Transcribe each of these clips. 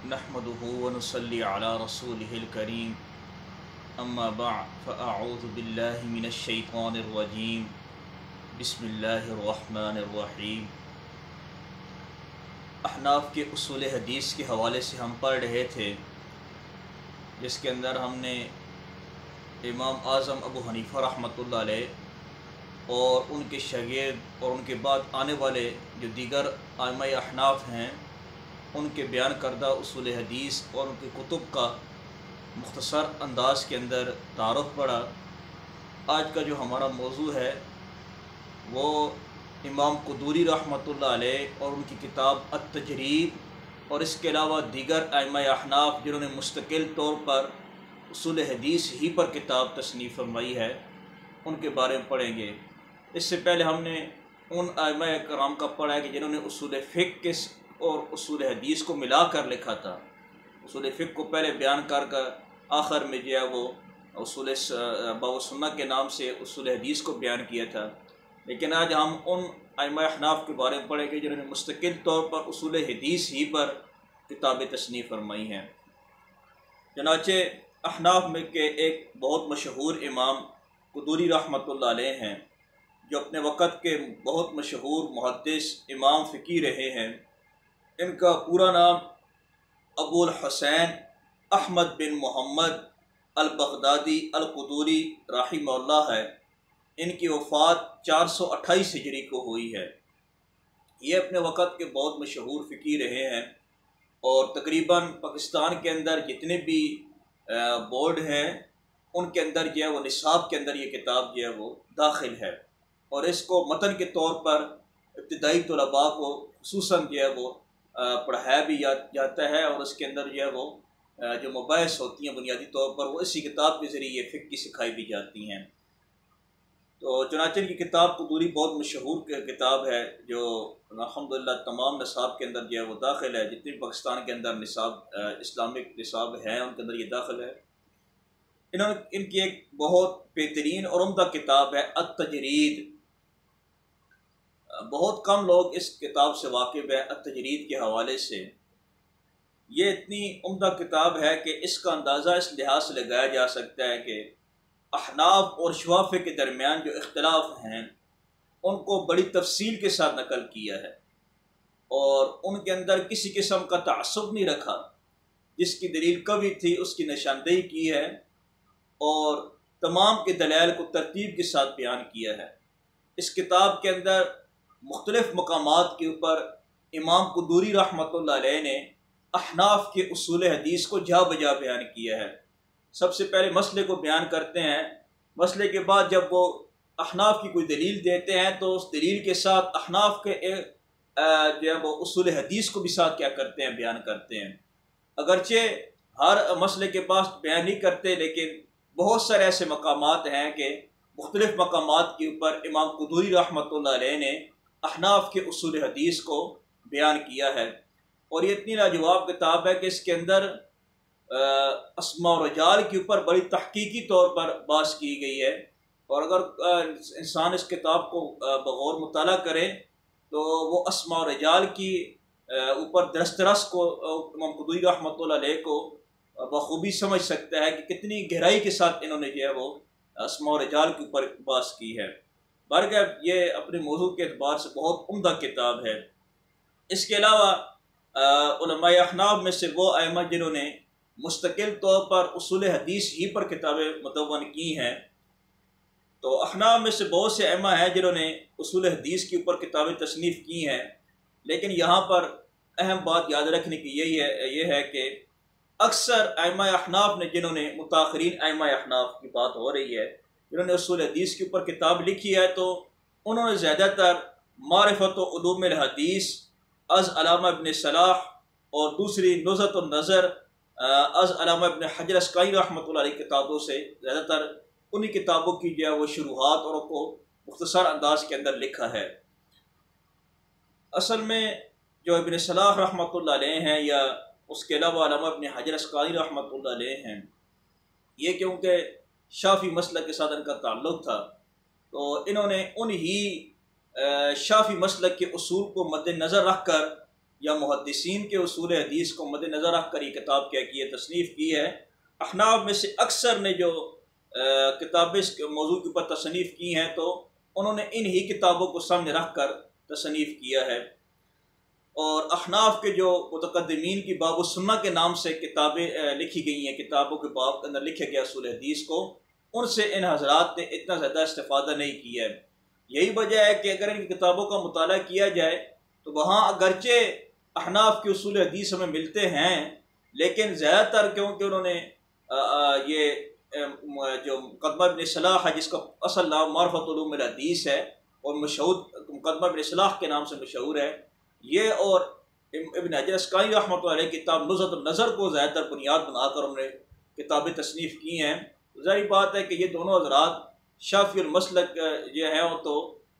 نحمده ونصلي على رسوله الكريم اما بعد فاعوذ بالله من الشیطان الرجیم بسم اللہ الرحمن الرحیم۔ احناف کے اصول حدیث کے حوالے سے ہم پڑھ رہے تھے، جس کے اندر ہم نے امام اعظم ابو حنیفہ رحمۃ اللہ علیہ اور ان کے شاگرد اور ان کے بعد آنے والے جو دیگر ائمہ احناف ہیں ان کے بیان کردہ اصول حدیث اور ان کے کتب کا مختصر انداز کے اندر تعارف پڑا۔ آج کا جو ہمارا موضوع ہے وہ امام قدوری رحمۃ اللہ علیہ اور ان کی کتاب التجرید اور اس کے علاوہ دیگر ائمہ احناف جنہوں نے مستقل طور پر اصول حدیث ہی پر کتاب تصنیف فرمائی ہے ان کے بارے میں پڑھیں گے۔ اس سے پہلے ہم نے ان ائمہ کرام کا پڑھا ہے کہ جنہوں نے اصول فقہ کے اور اصول حدیث کو ملا کر لکھا تھا۔ اصول فقہ کو پہلے بیان کر آخر میں جو ہے وہ اصول باب السنہ کے نام سے اصول حدیث کو بیان کیا تھا، لیکن آج ہم ان ائمہ احناف کے بارے میں پڑھیں گے جنہوں نے مستقل طور پر اصول حدیث ہی پر کتابیں تصنیف فرمائی ہیں۔ چنانچہ احناف میں کے ایک بہت مشہور امام قدوری رحمۃ اللہ علیہ ہیں، جو اپنے وقت کے بہت مشہور محدث امام فقی رہے ہیں۔ ان کا پورا نام ابو الحسین احمد بن محمد البغدادی القدوری رحمہ اللہ ہے۔ ان کی وفات 428 ہجری کو ہوئی ہے۔ یہ اپنے وقت کے بہت مشہور فقی رہے ہیں اور تقریباً پاکستان کے اندر جتنے بھی بورڈ ہیں ان کے اندر جو ہے وہ نصاب کے اندر یہ کتاب جو ہے وہ داخل ہے، اور اس کو متن کے طور پر ابتدائی طلباء کو خصوصاً جو ہے وہ پڑھایا بھی جاتا ہے، اور اس کے اندر جو ہے وہ جو مباحث ہوتی ہیں بنیادی طور پر وہ اسی کتاب کے ذریعے فقہ کی سکھائی بھی جاتی ہیں۔ تو چنانچہ کی کتاب قدوری بہت مشہور کتاب ہے جو الحمدللہ تمام نصاب کے اندر جو ہے وہ داخل ہے، جتنے پاکستان کے اندر نصاب اسلامک نصاب ہیں ان کے اندر یہ داخل ہے۔ ان کی ایک بہت بہترین اور عمدہ کتاب ہے التجرید۔ بہت کم لوگ اس کتاب سے واقف ہے التجرید کے حوالے سے۔ یہ اتنی عمدہ کتاب ہے کہ اس کا اندازہ اس لحاظ سے لگایا جا سکتا ہے کہ احناف اور شوافے کے درمیان جو اختلاف ہیں ان کو بڑی تفصیل کے ساتھ نقل کیا ہے، اور ان کے اندر کسی قسم کا تعصب نہیں رکھا، جس کی دلیل قوی تھی اس کی نشاندہی کی ہے، اور تمام کے دلائل کو ترتیب کے ساتھ بیان کیا ہے۔ اس کتاب کے اندر مختلف مقامات کے اوپر امام قدوری رحمۃ اللہ علیہ نے احناف کے اصول حدیث کو جا بجا بیان کیا ہے۔ سب سے پہلے مسئلے کو بیان کرتے ہیں، مسئلے کے بعد جب وہ احناف کی کوئی دلیل دیتے ہیں تو اس دلیل کے ساتھ احناف کے جو ہے وہ اصول حدیث کو بھی ساتھ کیا کرتے ہیں، بیان کرتے ہیں۔ اگرچہ ہر مسئلے کے پاس بیان نہیں کرتے، لیکن بہت سارے ایسے مقامات ہیں کہ مختلف مقامات کے اوپر امام قدوری رحمۃ اللہ علیہ نے احناف کے اصول حدیث کو بیان کیا ہے، اور یہ اتنی لاجواب کتاب ہے کہ اس کے اندر اسماء و رجال کے اوپر بڑی تحقیقی طور پر بحث کی گئی ہے، اور اگر انسان اس کتاب کو بغور مطالعہ کرے تو وہ اسماء و رجال کی اوپر دسترس کو امام قدوری رحمۃ اللہ علیہ کو بخوبی سمجھ سکتا ہے کہ کتنی گہرائی کے ساتھ انہوں نے جو ہے وہ اسماء و رجال کے اوپر بحث کی ہے۔ بہرکیف یہ اپنے موضوع کے اعتبار سے بہت عمدہ کتاب ہے۔ اس کے علاوہ علماء احناف میں سے وہ ائمہ جنہوں نے مستقل طور پر اصول حدیث ہی پر کتابیں مدون کی ہیں، تو احناف میں سے بہت سے ائمہ ہیں جنہوں نے اصول حدیث کے اوپر کتابیں تصنیف کی ہیں، لیکن یہاں پر اہم بات یاد رکھنے کی یہ ہے کہ اکثر ائمہ احناف نے جنہوں نے متاخرین ائمہ احناف کی بات ہو رہی ہے جنہوں نے اصول حدیث کے اوپر کتاب لکھی ہے، تو انہوں نے زیادہ تر معرفت و علوم الحدیث از علامہ ابن صلاح اور دوسری نزہۃ النظر از علامہ ابن حجر اسقلانی رحمۃ اللہ علیہ کتابوں سے زیادہ تر انہی کتابوں کی جو ہے وہ شروحات اور کو مختصر انداز کے اندر لکھا ہے۔ اصل میں جو ابن صلاح رحمۃ اللہ علیہ ہیں یا اس کے علاوہ علامہ ابن حجر اسقلانی رحمۃ اللہ علیہ ہیں، یہ کیونکہ شافعی مسلک کے ساتھ ان کا تعلق تھا، تو انہوں نے انہی شافعی مسلک کے اصول کو مد نظر رکھ کر یا محدثین کے اصول حدیث کو مد نظر رکھ کر یہ کتاب کیا کی ہے، تصنیف کی ہے۔ احناف میں سے اکثر نے جو کتابیں اس موضوع کے اوپر تصنیف کی ہیں تو انہوں نے انہی کتابوں کو سامنے رکھ کر تصنیف کیا ہے۔ اور احناف کے جو متقدمین کی باب السنہ کے نام سے کتابیں لکھی گئی ہیں، کتابوں کے باب کے اندر لکھے گیا اصول حدیث کو، ان سے ان حضرات نے اتنا زیادہ استفادہ نہیں کیا ہے۔ یہی وجہ ہے کہ اگر ان کی کتابوں کا مطالعہ کیا جائے تو وہاں اگرچہ احناف کے اصول حدیث ہمیں ملتے ہیں، لیکن زیادہ تر کیونکہ انہوں نے یہ جو مقدمہ ابن صلاح ہے، جس کا اصل نام معرفت علوم الحدیث ہے اور مشہور مقدمہ ابن صلاح کے نام سے مشہور ہے، یہ اور ابن حجر اسقلانی رحمۃ اللہ علیہ کتاب نزہۃ النظر کو زیادہ تر بنیاد بنا کر انہوں نے کتابیں تصنیف کی ہیں۔ ظاہر بات ہے کہ یہ دونوں حضرات شافعی المسلک جو ہیں تو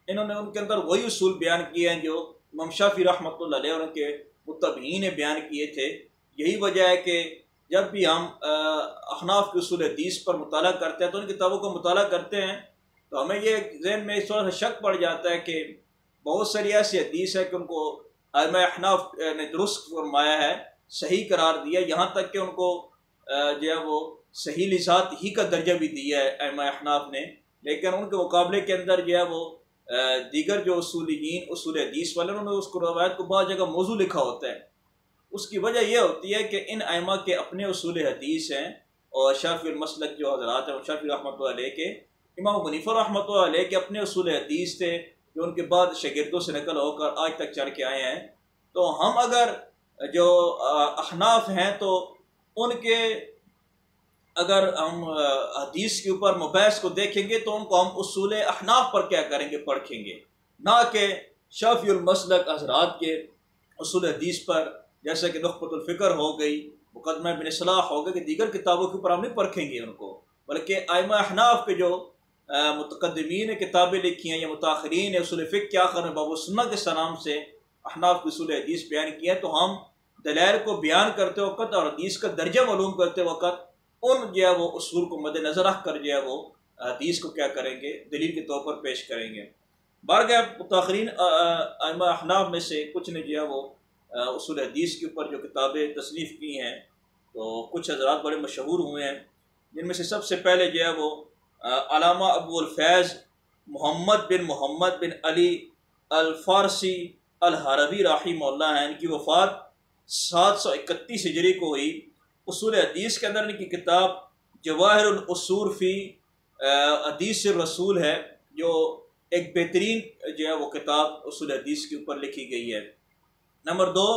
انہوں نے ان کے اندر وہی اصول بیان کیے ہیں جو امام شافعی رحمۃ اللہ علیہ اور ان کے متبعین نے بیان کیے تھے۔ یہی وجہ ہے کہ جب بھی ہم احناف کے اصول حدیث پر مطالعہ کرتے ہیں تو ان کتابوں کا مطالعہ کرتے ہیں تو ہمیں یہ ذہن میں اس وقت شک پڑ جاتا ہے کہ بہت ساری ایسی حدیث ہے کہ ان کو ائمہ احناف نے درست فرمایا ہے، صحیح قرار دیا، یہاں تک کہ ان کو جو ہے وہ صحیح لذات ہی کا درجہ بھی دیا ہے ائمہ احناف نے، لیکن ان کے مقابلے کے اندر جو ہے وہ دیگر جو اصولیین اصول حدیث والے انہوں نے اس کو روایت کو بعض جگہ موضوع لکھا ہوتا ہے۔ اس کی وجہ یہ ہوتی ہے کہ ان ائمہ کے اپنے اصول حدیث ہیں، اور شافعی المسلک جو حضرات ہیں شافعی رحمۃ اللہ علیہ کے، امام ابو حنیفہ رحمۃ اللہ علیہ کے اپنے اصول حدیث تھے جو ان کے بعد شاگردوں سے نقل ہو کر آج تک چل کے آئے ہیں۔ تو ہم اگر جو احناف ہیں تو ان کے اگر ہم حدیث کے اوپر مباحث کو دیکھیں گے تو ان کو ہم اصول احناف پر کیا کریں گے، پرکھیں گے، نہ کہ شافعی المسلک حضرات کے اصول حدیث پر، جیسے کہ نخبۃ الفکر ہو گئی، مقدمہ ابن صلاح ہو گئی، کہ دیگر کتابوں کے اوپر ہم نہیں پرکھیں گے ان کو، بلکہ ائمہ احناف کے جو متقدمین نے کتابیں لکھی ہیں یا متاخرین نے اصول فقہ کے آخر میں باب السنہ کے نام سے احناف کے اصول حدیث بیان کیا ہے، تو ہم دلائل کو بیان کرتے وقت اور حدیث کا درجہ معلوم کرتے وقت ان جو ہے وہ اصول کو مد نظر رکھ کر جو ہے وہ حدیث کو کیا کریں گے، دلیل کے طور پر پیش کریں گے۔ بارگاہ متاخرین ائمہ احناف میں سے کچھ نے جو ہے وہ اصول حدیث کے اوپر جو کتابیں تصنیف کی ہیں تو کچھ حضرات بڑے مشہور ہوئے ہیں، جن میں سے سب سے پہلے جو ہے وہ علامہ ابو الفیض محمد بن علی الفارسی الحربی رحمہ اللہ ہیں۔ ان کی وفات 731 ہجری کو ہوئی۔ اصول حدیث کے اندر ان کی کتاب جواہر الاصول فی حدیث الرسول ہے، جو ایک بہترین جو ہے وہ کتاب اصول حدیث کے اوپر لکھی گئی ہے۔ نمبر 2،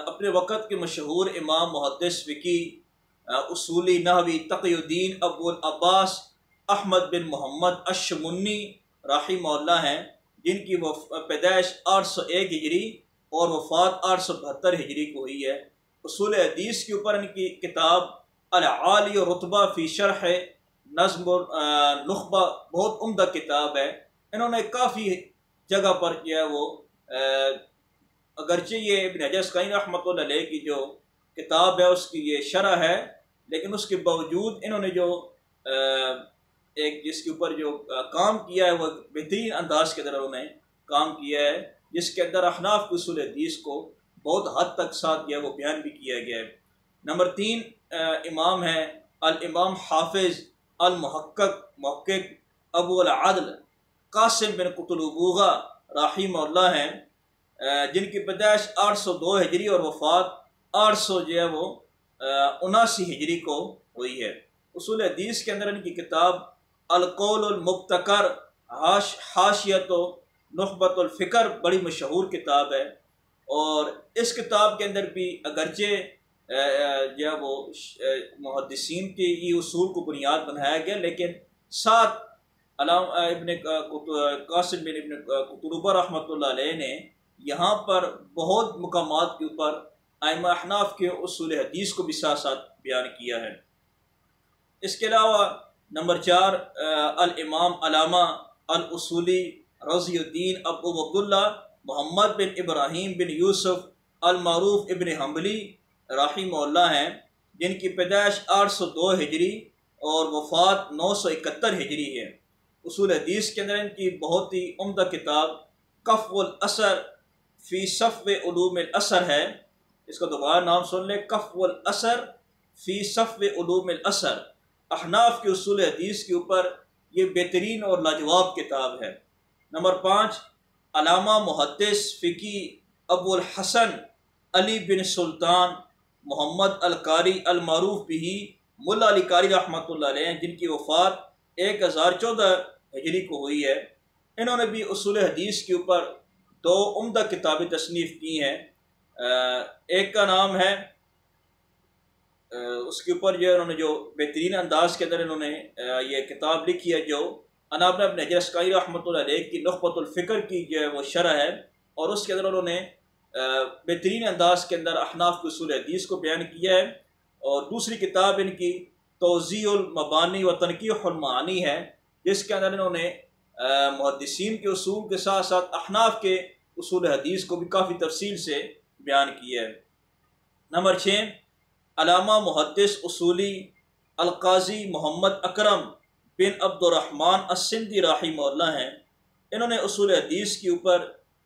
اپنے وقت کے مشہور امام محدث فقی اصولی نحوی تقی الدین ابو العباس احمد بن محمد الشمنی رحمہ اللہ ہیں، جن کی پیدائش 801 ہجری اور وفات 872 ہجری کو ہوئی ہے۔ اصول حدیث کے اوپر ان کی کتاب العالی رتبہ فی شرح نظم نخبہ بہت عمدہ کتاب ہے۔ انہوں نے کافی جگہ پر کیا وہ اگرچہ یہ ابن حجر اسقلانی رحمۃ اللہ علیہ کی جو کتاب ہے اس کی یہ شرح ہے، لیکن اس کے باوجود انہوں نے جو ایک جس کے اوپر جو کام کیا ہے وہ بہترین انداز کے اندر انہوں نے کام کیا ہے، جس کے اندر احناف کے اصول حدیث کو بہت حد تک ساتھ جو ہے وہ بیان بھی کیا گیا ہے۔ نمبر 3 امام ہیں الامام حافظ محقق ابو العدل قاسم بن قطلبوغہ رحمہ اللہ ہیں، جن کی پیدائش 802 ہجری اور وفات 800 جو ہے وہ 79 ہجری کو ہوئی ہے۔ اصول حدیث کے اندر ان کی کتاب القول المبتکر حاشیۃ و نخبۃ الفکر بڑی مشہور کتاب ہے، اور اس کتاب کے اندر بھی اگرچہ جو ہے وہ محدثین کے یہ اصول کو بنیاد بنایا گیا، لیکن ساتھ علامہ ابن قاسم بن ابن قطلبہ رحمۃ اللہ علیہ نے یہاں پر بہت مقامات کے اوپر ائمہ احناف کے اصول حدیث کو بھی ساتھ ساتھ بیان کیا ہے۔ اس کے علاوہ نمبر 4 الامام علامہ الاصولی رضی الدین ابو عبداللہ محمد بن ابراہیم بن یوسف المعروف ابن حنبلی رحمہ اللہ ہیں، جن کی پیدائش 802 ہجری اور وفات 971 ہجری ہے۔ اصول حدیث کے اندر ان کی بہت ہی عمدہ کتاب کف الاثر فی صف علوم الاثر ہے، اس کا دوبارہ نام سن لیں، کف الاثر فی صف علوم الاثر، احناف کے اصول حدیث کے اوپر یہ بہترین اور لاجواب کتاب ہے۔ نمبر 5، علامہ محدث فقی ابو الحسن علی بن سلطان محمد القاری المعروف بھی ملا علی قاری رحمۃ اللہ علیہ، جن کی وفات 1014 ہجری کو ہوئی ہے۔ انہوں نے بھی اصول حدیث کے اوپر 2 عمدہ کتابیں تصنیف کی ہیں۔ ایک کا نام ہے، اس کے اوپر جو انہوں نے جو بہترین انداز کے اندر انہوں نے یہ کتاب لکھی ہے، جو عنابن ابن حجر اسقلانی رحمۃ اللہ علیہ کی نخبۃ الفکر کی جو ہے وہ شرح ہے، اور اس کے اندر انہوں نے بہترین انداز کے اندر احناف کے اصول حدیث کو بیان کیا ہے۔ اور دوسری کتاب ان کی توضیح المبانی و تنقیح المعانی ہے، جس کے اندر انہوں نے محدثین کے اصول کے ساتھ ساتھ احناف کے اصول حدیث کو بھی کافی تفصیل سے بیان کیا ہے۔ نمبر 6، علامہ محدث اصولی القاضی محمد اکرم بن عبد الرحمن السندھی رحمہ اللہ ہیں۔ انہوں نے اصول حدیث کے اوپر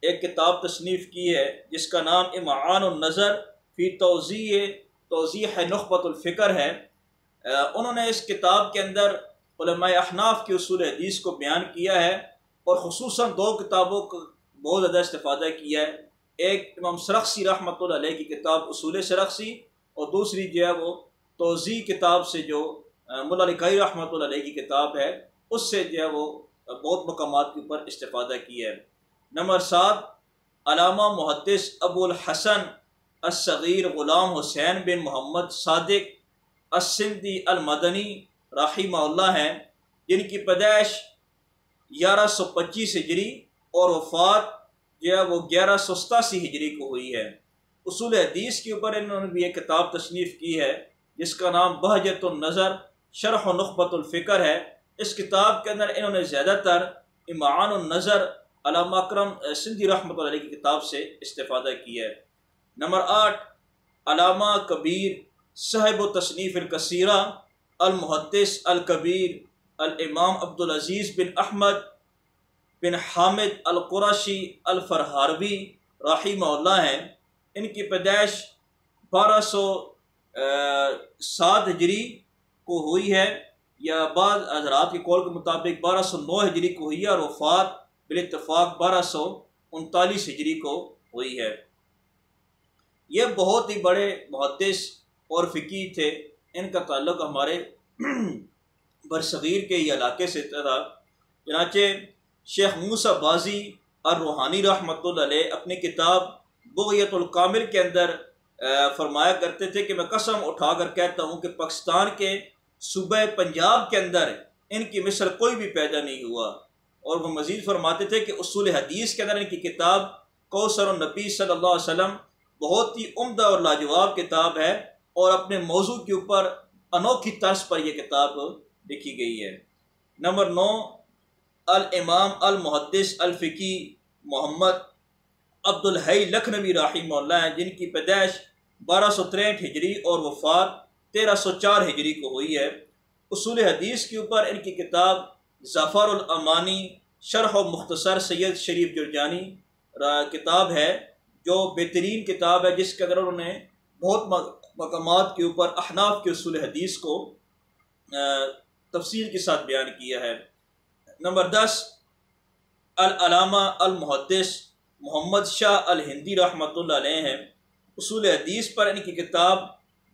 ایک کتاب تصنیف کی ہے جس کا نام امعان النظر فی توضیح نخبۃ الفکر ہے۔ انہوں نے اس کتاب کے اندر علماء احناف کے اصول حدیث کو بیان کیا ہے، اور خصوصاً 2 کتابوں کو بہت زیادہ استفادہ کیا ہے۔ ایک امام سرخسی رحمۃ اللہ علیہ کی کتاب اصول سرخسی، اور دوسری جو ہے وہ توضیح کتاب سے جو ملا علی قاری رحمۃ اللہ علیہ کی کتاب ہے، اس سے جو ہے وہ بہت مقامات کے اوپر استفادہ کیا ہے۔ نمبر 7، علامہ محدث ابو الحسن الصغیر غلام حسین بن محمد صادق السندھی المدنی رحمہ اللہ ہیں، جن کی پیدائش 1125 ہجری اور وفات جو ہے وہ 1187 ہجری کو ہوئی ہے۔ اصول حدیث کے اوپر انہوں نے بھی ایک کتاب تصنیف کی ہے جس کا نام بہجت النظر شرح نخبۃ الفکر ہے۔ اس کتاب کے اندر انہوں نے زیادہ تر امعان النظر علامہ اکرم سندھی رحمۃ اللہ علیہ کی کتاب سے استفادہ کیا ہے۔ نمبر 8، علامہ کبیر صاحب و تصنیف الکثیرہ المحدث الکبیر الامام عبدالعزیز بن احمد بن حامد القرشی الفرہاروی رحمہ اللہ ہیں۔ ان کی پیدائش 1207 ہجری کو ہوئی ہے، یا بعض حضرات کے قول کے مطابق 1209 ہجری کو ہوئی ہے، اور وفات بالاتفاق 1239 ہجری کو ہوئی ہے۔ یہ بہت ہی بڑے محدث اور فقیہ تھے۔ ان کا تعلق ہمارے برصغیر کے ہی علاقے سے تھا۔ چنانچہ شیخ موسیٰ بازی الروحانی رحمۃ اللہ علیہ اپنی کتاب بغیت الکامل کے اندر فرمایا کرتے تھے کہ میں قسم اٹھا کر کہتا ہوں کہ پاکستان کے صوبہ پنجاب کے اندر ان کی مثل کوئی بھی پیدا نہیں ہوا۔ اور وہ مزید فرماتے تھے کہ اصول حدیث کے اندر ان کی کتاب کوثر النبی صلی اللہ علیہ وسلم بہت ہی عمدہ اور لاجواب کتاب ہے، اور اپنے موضوع کے اوپر انوکھی طرز پر یہ کتاب لکھی گئی ہے۔ نمبر 9، الامام المحدث الفقی محمد عبد الحی لکھنوی رحمہ اللہ ہیں، جن کی پیدائش 1263 ہجری اور وفات 1304 ہجری کو ہوئی ہے۔ اصول حدیث کے اوپر ان کی کتاب ظفر الامانی شرح و مختصر سید شریف جرجانی کتاب ہے، جو بہترین کتاب ہے، جس کے اندر انہوں نے بہت مقامات کے اوپر احناف کے اصول حدیث کو تفصیل کے ساتھ بیان کیا ہے۔ نمبر 10، العلامہ المحدث محمد شاہ الہندی رحمۃ اللہ علیہ ہیں۔ اصول حدیث پر ان کی کتاب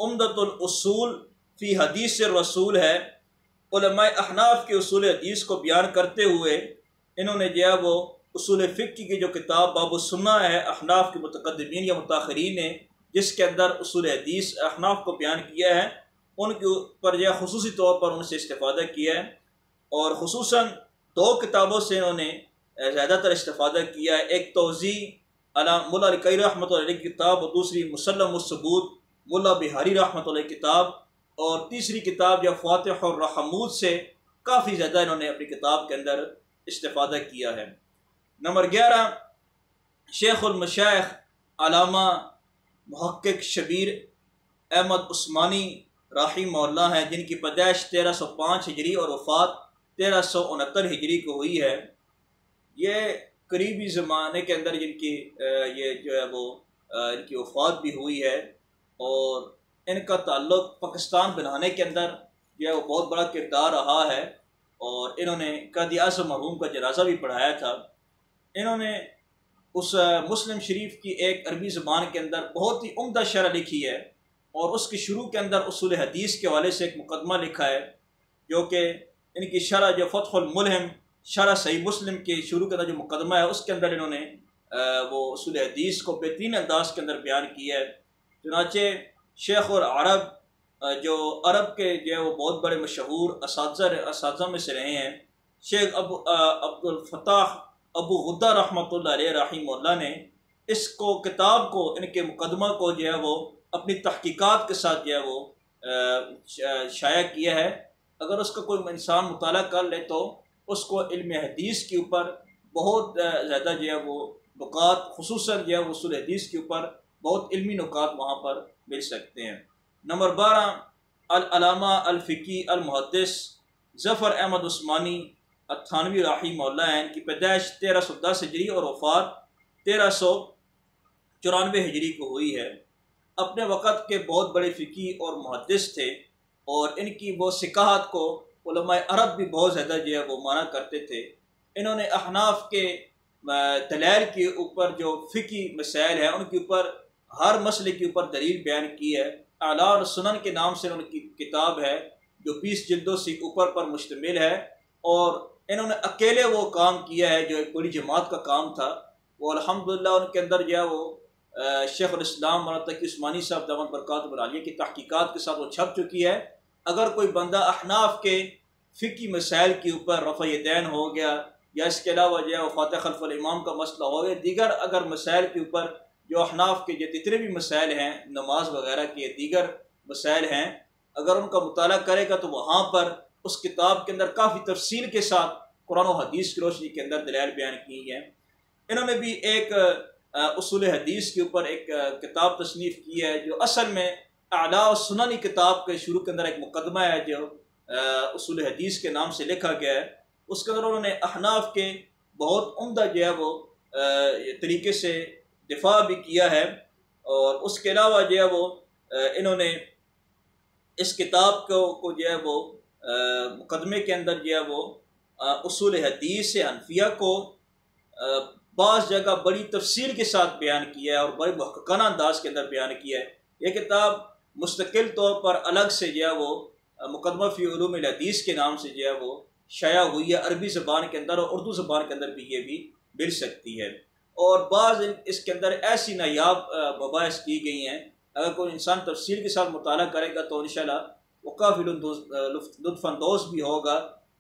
عمدۃ الاصول فی حدیث الرسول ہے۔ علماء احناف کے اصول حدیث کو بیان کرتے ہوئے انہوں نے جو ہے وہ اصول فقہ کی جو کتاب باب السنہ ہے احناف کے متقدمین یا متاخرین نے، جس کے اندر اصول حدیث احناف کو بیان کیا ہے، ان کے اوپر جو خصوصی طور پر ان سے استفادہ کیا ہے، اور خصوصاً 2 کتابوں سے انہوں نے زیادہ تر استفادہ کیا ہے۔ ایک توضیح ملا علی قاری رحمۃ اللہ علیہ کی کتاب، اور دوسری مسلم الثبوت ملا بہاری رحمۃ اللہ کی کتاب، اور تیسری کتاب جو فاتح الرحمود سے کافی زیادہ انہوں نے اپنی کتاب کے اندر استفادہ کیا ہے۔ نمبر 11، شیخ المشائخ علامہ محقق شبیر احمد عثمانی رحمہ اللہ ہیں، جن کی پیدائش 1305 ہجری اور وفات 1369 ہجری کو ہوئی ہے۔ یہ قریبی زمانے کے اندر جن کی یہ جو ہے وہ ان کی وفات بھی ہوئی ہے، اور ان کا تعلق پاکستان بنانے کے اندر جو ہے وہ بہت بڑا کردار رہا ہے، اور انہوں نے قائد اعظم مرحوم کا جنازہ بھی پڑھایا تھا۔ انہوں نے اس مسلم شریف کی ایک عربی زبان کے اندر بہت ہی عمدہ شرح لکھی ہے، اور اس کے شروع کے اندر اصول حدیث کے حوالے سے ایک مقدمہ لکھا ہے، جو کہ ان کی شرح جو فتح الملہم شرح صحیح مسلم کے شروع کے اندر جو مقدمہ ہے، اس کے اندر انہوں نے وہ اصول حدیث کو بہترین انداز کے اندر بیان کیا ہے۔ چنانچہ شیخ العرب جو عرب کے جو ہے وہ بہت بڑے مشہور اساتذہ میں سے رہے ہیں، شیخ عبد الفتاح ابو غدہ رحمۃ اللہ علیہ رحمہ اللہ نے اس کو کتاب کو ان کے مقدمہ کو جو ہے وہ اپنی تحقیقات کے ساتھ جو ہے وہ شائع کیا ہے۔ اگر اس کا کوئی انسان مطالعہ کر لے تو اس کو علم حدیث کے اوپر بہت زیادہ جو ہے وہ نکات، خصوصاً جو ہے وہ اصول حدیث کے اوپر بہت علمی نکات وہاں پر مل سکتے ہیں۔ نمبر 12 العلامہ الفقی المحدث ظفر احمد عثمانی التھانوی رحمہ اللہ ہیں، ان کی پیدائش 1310 ہجری اور وفات 1394 ہجری کو ہوئی ہے۔ اپنے وقت کے بہت بڑے فقی اور محدث تھے، اور ان کی وہ ثقاہت کو علماء عرب بھی بہت زیادہ جو ہے وہ مانا کرتے تھے۔ انہوں نے احناف کے دلائل کے اوپر جو فقی مسائل ہیں ان کے اوپر ہر مسئلے کے اوپر دلیل بیان کی ہے۔ اعلام السنن کے نام سے ان کی کتاب ہے جو 20 جلدوں سے اوپر پر مشتمل ہے، اور انہوں نے اکیلے وہ کام کیا ہے جو ایک بڑی جماعت کا کام تھا۔ وہ الحمدللہ ان کے اندر جو ہے وہ شیخ الاسلام مولانا تقی عثمانی صاحب دامت برکاتہ العالیہ کی تحقیقات کے ساتھ وہ چھپ چکی ہے۔ اگر کوئی بندہ احناف کے فقی مسائل کے اوپر رفع یدین ہو گیا، یا اس کے علاوہ جو ہے وفات خلف الامام کا مسئلہ ہو گیا، دیگر اگر مسائل کے اوپر جو احناف کے جتنے بھی مسائل ہیں، نماز وغیرہ کے دیگر مسائل ہیں، اگر ان کا مطالعہ کرے گا تو وہاں پر اس کتاب کے اندر کافی تفصیل کے ساتھ قرآن و حدیث کی روشنی کے اندر دلائل بیان کی ہیں۔ انہوں نے بھی ایک اصول حدیث کے اوپر ایک کتاب تصنیف کی ہے جو اصل میں اعلیٰ السنن کتاب کے شروع کے اندر ایک مقدمہ ہے جو اصول حدیث کے نام سے لکھا گیا ہے۔ اس کے اندر انہوں نے احناف کے بہت عمدہ جو ہے وہ طریقے سے دفاع بھی کیا ہے، اور اس کے علاوہ جو ہے وہ انہوں نے اس کتاب کو جو ہے وہ مقدمے کے اندر جو ہے وہ اصول حدیث سے حنفیہ کو بعض جگہ بڑی تفصیل کے ساتھ بیان کیا ہے اور بڑے محققانہ انداز کے اندر بیان کیا ہے۔ یہ کتاب مستقل طور پر الگ سے جو ہے وہ مقدمہ فی علوم الحدیث کے نام سے جو ہے وہ شائع ہوئی ہے، عربی زبان کے اندر اور اردو زبان کے اندر بھی یہ بھی مل سکتی ہے۔ اور بعض اس کے اندر ایسی نایاب مباحث کی گئی ہیں، اگر کوئی انسان تفصیل کے ساتھ مطالعہ کرے گا تو انشاءاللہ وہ کافی لطف اندوز بھی ہوگا،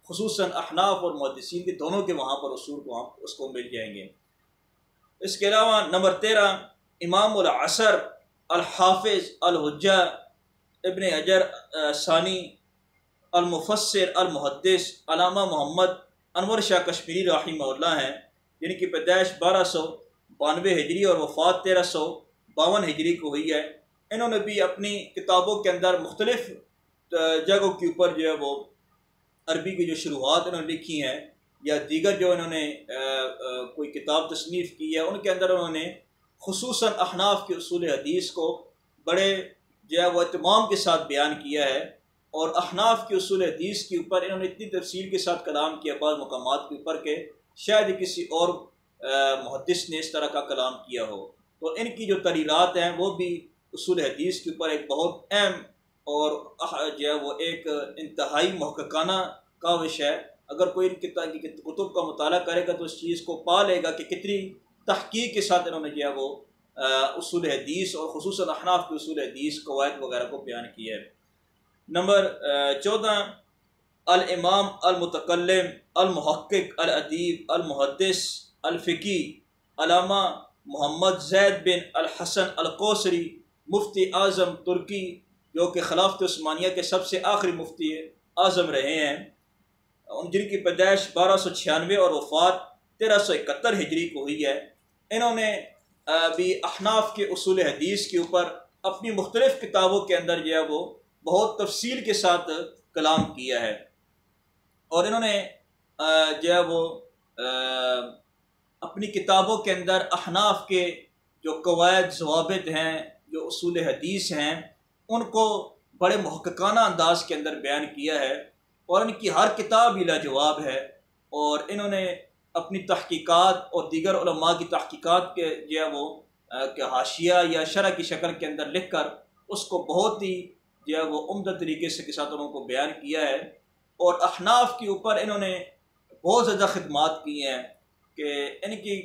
خصوصاً احناف اور محدثین کے دونوں کے وہاں پر اصول کو اس کو مل جائیں گے۔ اس کے علاوہ نمبر 13 امام العصر الحافظ الحجہ ابن حجر ثانی المفسر المحدث علامہ محمد انور شاہ کشمیری رحمہ اللہ ہیں، جن کی پیدائش 1292 ہجری اور وفات 1352 ہجری کو ہوئی ہے۔ انہوں نے بھی اپنی کتابوں کے اندر مختلف جگہوں کے اوپر جو ہے وہ عربی کی جو شروحات انہوں نے لکھی ہیں، یا دیگر جو انہوں نے کوئی کتاب تصنیف کی ہے، ان کے اندر انہوں نے خصوصاً احناف کے اصول حدیث کو بڑے جو ہے وہ اہتمام کے ساتھ بیان کیا ہے، اور احناف کے اصول حدیث کے اوپر انہوں نے اتنی تفصیل کے ساتھ کلام کیا بعض مقامات کے اوپر کہ شاید کسی اور محدث نے اس طرح کا کلام کیا ہو۔ تو ان کی جو تحریرات ہیں وہ بھی اصول حدیث کے اوپر ایک بہت اہم اور جو ہے وہ ایک انتہائی محققانہ کاوش ہے۔ اگر کوئی ان کتب کا مطالعہ کرے گا تو اس چیز کو پا لے گا کہ کتنی تحقیق کے ساتھ انہوں نے جو ہے وہ اصول حدیث اور خصوصاً احناف کے اصول حدیث قواعد وغیرہ کو بیان کیا ہے۔ نمبر 14 الامام المتکلم المحقق الادیب المحدث الفقی علامہ محمد زید بن الحسن القوسری مفتی اعظم ترکی، جو کہ خلافت عثمانیہ کے سب سے آخری مفتی اعظم رہے ہیں، جن کی پیدائش 1296 اور وفات 1371 ہجری کو ہوئی ہے۔ انہوں نے بھی احناف کے اصول حدیث کے اوپر اپنی مختلف کتابوں کے اندر جو ہے وہ بہت تفصیل کے ساتھ کلام کیا ہے، اور انہوں نے جو ہے وہ اپنی کتابوں کے اندر احناف کے جو قواعد ضوابط ہیں، جو اصول حدیث ہیں، ان کو بڑے محققانہ انداز کے اندر بیان کیا ہے، اور ان کی ہر کتاب ہی لاجواب ہے۔ اور انہوں نے اپنی تحقیقات اور دیگر علماء کی تحقیقات کے جو ہے وہ کہ حاشیہ یا شرح کی شکل کے اندر لکھ کر اس کو بہت ہی جو ہے وہ عمدہ طریقے سے کے ساتھ انہوں کو بیان کیا ہے۔ اور احناف کے اوپر انہوں نے بہت زیادہ خدمات کی ہیں کہ ان کی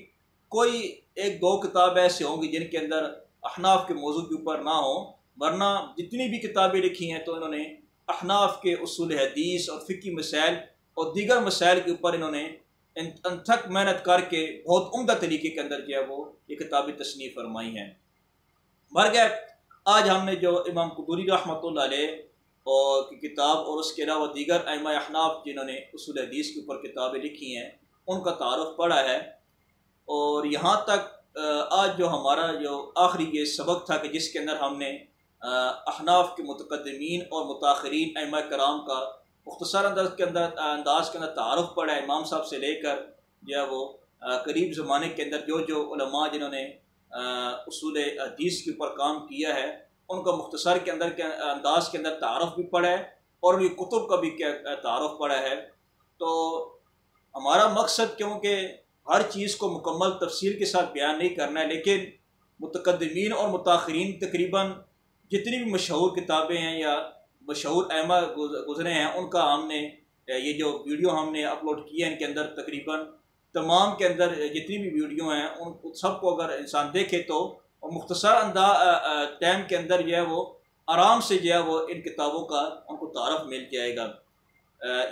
کوئی ایک دو کتاب ایسے ہوں گی جن کے اندر احناف کے موضوع کے اوپر نہ ہوں، ورنہ جتنی بھی کتابیں لکھی ہیں تو انہوں نے احناف کے اصول حدیث اور فقہی مسائل اور دیگر مسائل کے اوپر انہوں نے انتھک محنت کر کے بہت عمدہ طریقے کے اندر جو ہے وہ یہ کتابیں تصنیف فرمائی ہیں۔ بہرکیف آج ہم نے جو امام قدوری رحمۃ اللہ علیہ اور کی کتاب اور اس کے علاوہ دیگر ائمہ احناف جنہوں نے اصول حدیث کے اوپر کتابیں لکھی ہیں ان کا تعارف پڑھا ہے، اور یہاں تک آج جو ہمارا جو آخری یہ سبق تھا کہ جس کے اندر ہم نے احناف کے متقدمین اور متاخرین ائمہ کرام کا مختصر انداز کے اندر تعارف پڑا ہے، امام صاحب سے لے کر جو ہے وہ قریب زمانے کے اندر جو علماء جنہوں نے اصول حدیث کے اوپر کام کیا ہے ان کا مختصر کے انداز کے اندر تعارف بھی پڑا ہے، اور یہ کتب کا بھی تعارف پڑا ہے۔ تو ہمارا مقصد کیونکہ ہر چیز کو مکمل تفصیل کے ساتھ بیان نہیں کرنا ہے، لیکن متقدمین اور متاخرین تقریباً جتنی بھی مشہور کتابیں ہیں یا مشہور ائمہ گزرے ہیں ان کا ہم نے یہ جو ویڈیو ہم نے اپلوڈ کی ہے ان کے اندر تقریباً تمام کے اندر جتنی بھی ویڈیو ہیں ان سب کو اگر انسان دیکھے تو مختصر ٹائم کے اندر جو ہے وہ آرام سے جو ہے وہ ان کتابوں کا ان کو تعارف مل جائے گا۔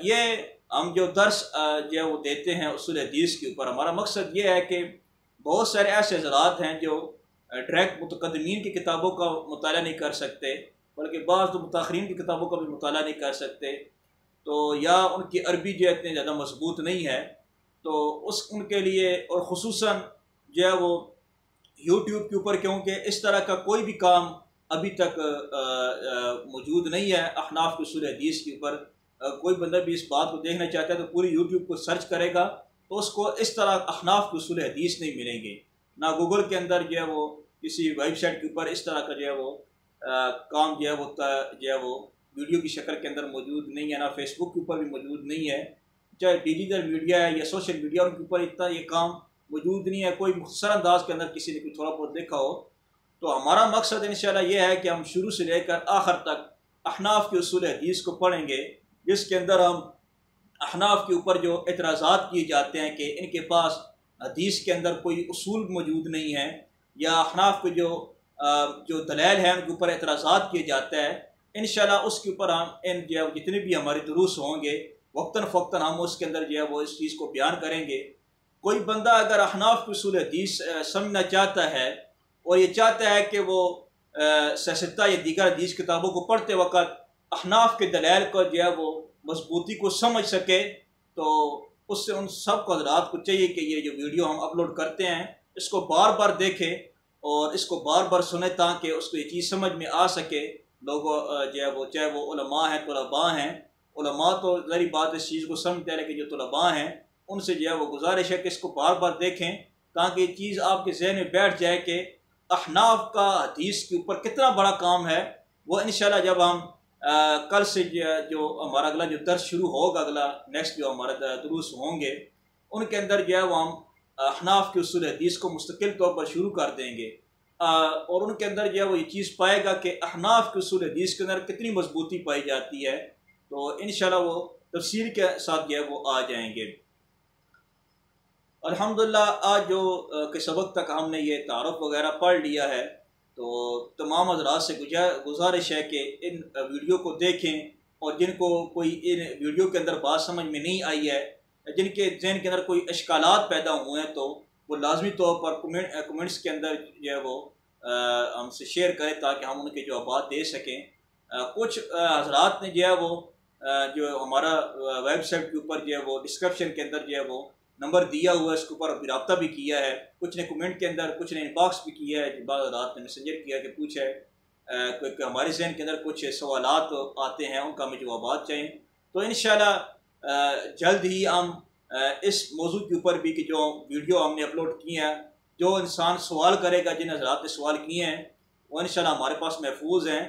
یہ ہم جو درس جو ہے وہ دیتے ہیں اصول حدیث کے اوپر، ہمارا مقصد یہ ہے کہ بہت سارے ایسے حضرات ہیں جو ڈائریکٹ متقدمین کی کتابوں کا مطالعہ نہیں کر سکتے، بلکہ بعض تو متاخرین کی کتابوں کا بھی مطالعہ نہیں کر سکتے، تو یا ان کی عربی جو ہے اتنی زیادہ مضبوط نہیں ہے، تو ان کے لیے اور خصوصاً جو ہے وہ یوٹیوب کے اوپر کیونکہ اس طرح کا کوئی بھی کام ابھی تک موجود نہیں ہے احناف کے اصول حدیث کے اوپر، کوئی بندہ بھی اس بات کو دیکھنا چاہتا ہے تو پوری یوٹیوب کو سرچ کرے گا تو اس کو اس طرح احناف کے اصول حدیث نہیں ملیں گے، نہ گوگل کے اندر جو ہے وہ کسی ویب سائٹ کے اوپر اس طرح کا جو ہے وہ کام جو ہے وہ ویڈیو کی شکل کے اندر موجود نہیں ہے، نہ فیس بک کے اوپر بھی موجود نہیں ہے، چاہے ڈیجیٹل میڈیا ہے یا سوشل میڈیا ان کے اوپر اتنا یہ کام موجود نہیں ہے، کوئی مختصر انداز کے اندر کسی نے کوئی تھوڑا بہت دیکھا ہو۔ تو ہمارا مقصد انشاءاللہ یہ ہے کہ ہم شروع سے لے کر آخر تک احناف کے اصول حدیث کو پڑھیں گے، جس کے اندر ہم احناف کے اوپر جو اعتراضات کیے جاتے ہیں کہ ان کے پاس حدیث کے اندر کوئی اصول موجود نہیں ہے، یا احناف کے جو دلائل ہیں ان کے اوپر اعتراضات کیے جاتے ہیں، انشاءاللہ اس کے اوپر ہم جو جتنے بھی ہمارے دروس ہوں گے وقتاً فوقتاً ہم اس کے اندر جو ہے وہ اس چیز کو بیان کریں گے۔ کوئی بندہ اگر احناف کے اصول حدیث سمجھنا چاہتا ہے اور یہ چاہتا ہے کہ وہ سیاستہ یا دیگر حدیث کتابوں کو پڑھتے وقت احناف کے دلائل کو جو ہے وہ مضبوطی کو سمجھ سکے، تو اس سے ان سب کو حضرات کو چاہیے کہ یہ جو ویڈیو ہم اپلوڈ کرتے ہیں اس کو بار بار دیکھیں اور اس کو بار بار سنیں تاکہ اس کو یہ چیز سمجھ میں آ سکے۔ لوگوں جو ہے وہ چاہے وہ علماء ہیں طلباء ہیں، علماء تو ظاہری بات اس چیز کو سمجھتے ہیں، لیکن جو طلباء ہیں ان سے جو ہے وہ گزارش ہے کہ اس کو بار بار دیکھیں تاکہ یہ چیز آپ کے ذہن میں بیٹھ جائے کہ احناف کا حدیث کے اوپر کتنا بڑا کام ہے۔ وہ انشاءاللہ جب ہم کل سے جو ہمارا اگلا جو درس شروع ہوگا، اگلا نیکسٹ جو ہمارا دروس ہوں گے ان کے اندر جو ہے وہ ہم احناف کے اصول حدیث کو مستقل طور پر شروع کر دیں گے، اور ان کے اندر جو ہے وہ یہ چیز پائے گا کہ احناف کے اصول حدیث کے اندر کتنی مضبوطی پائی جاتی ہے، تو انشاءاللہ وہ تفصیل کے ساتھ جو ہے وہ آ جائیں گے۔ الحمدللہ آج جو کہ سبق تک ہم نے یہ تعارف وغیرہ پڑھ لیا ہے، تو تمام حضرات سے گزارش ہے کہ ان ویڈیو کو دیکھیں، اور جن کو کوئی ان ویڈیو کے اندر بات سمجھ میں نہیں آئی ہے، جن کے ذہن کے اندر کوئی اشکالات پیدا ہوئے ہیں، تو وہ لازمی طور پر کمنٹس کے اندر جو ہے وہ ہم سے شیئر کریں تاکہ ہم ان کے جوابات دے سکیں۔ کچھ حضرات نے جو ہے وہ جو ہمارا ویب سائٹ کے اوپر جو ہے وہ ڈسکرپشن کے اندر جو ہے وہ نمبر دیا ہوا ہے، اس کے اوپر رابطہ بھی کیا ہے، کچھ نے کمنٹ کے اندر، کچھ نے ان باکس بھی کیا ہے، بعض حضرات نے میسنجر کیا کہ پوچھا ہے کہ ہمارے ذہن کے اندر کچھ سوالات آتے ہیں ان کا ہمیں جوابات چاہیے، تو انشاءاللہ جلد ہی ہم اس موضوع کے اوپر بھی کہ جو ویڈیو ہم نے اپلوڈ کی ہیں، جو انسان سوال کرے گا، جن حضرات نے سوال کیے ہیں وہ انشاءاللہ ہمارے پاس محفوظ ہیں،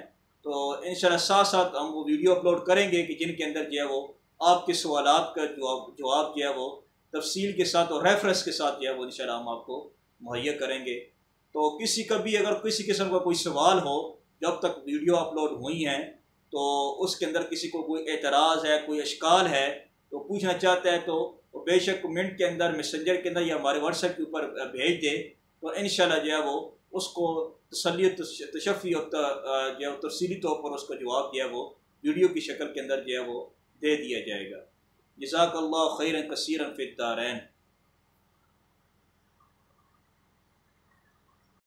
تو انشاءاللہ ساتھ ساتھ ہم وہ ویڈیو اپلوڈ کریں گے کہ جن کے اندر جو ہے وہ آپ کے سوالات کا جواب جو ہے وہ تفصیل کے ساتھ اور ریفرنس کے ساتھ جو ہے وہ انشاءاللہ ہم آپ کو مہیا کریں گے۔ تو کسی کا بھی اگر کسی قسم کا کوئی سوال ہو جب تک ویڈیو اپلوڈ ہوئی ہیں، تو اس کے اندر کسی کو کوئی اعتراض ہے، کوئی اشکال ہے تو پوچھنا چاہتا ہے تو بے شک کمنٹ کے اندر، میسنجر کے اندر یا ہمارے واٹس ایپ کے اوپر بھیج دے، تو انشاءاللہ جو ہے وہ اس کو تسلی تشفی اور جو ہے تفصیلی طور پر اس کا جواب جو ہے وہ ویڈیو کی شکل کے اندر جو ہے وہ دے دیا جائے گا۔ جزاک اللہ خیرا کثیرا فی الدارین۔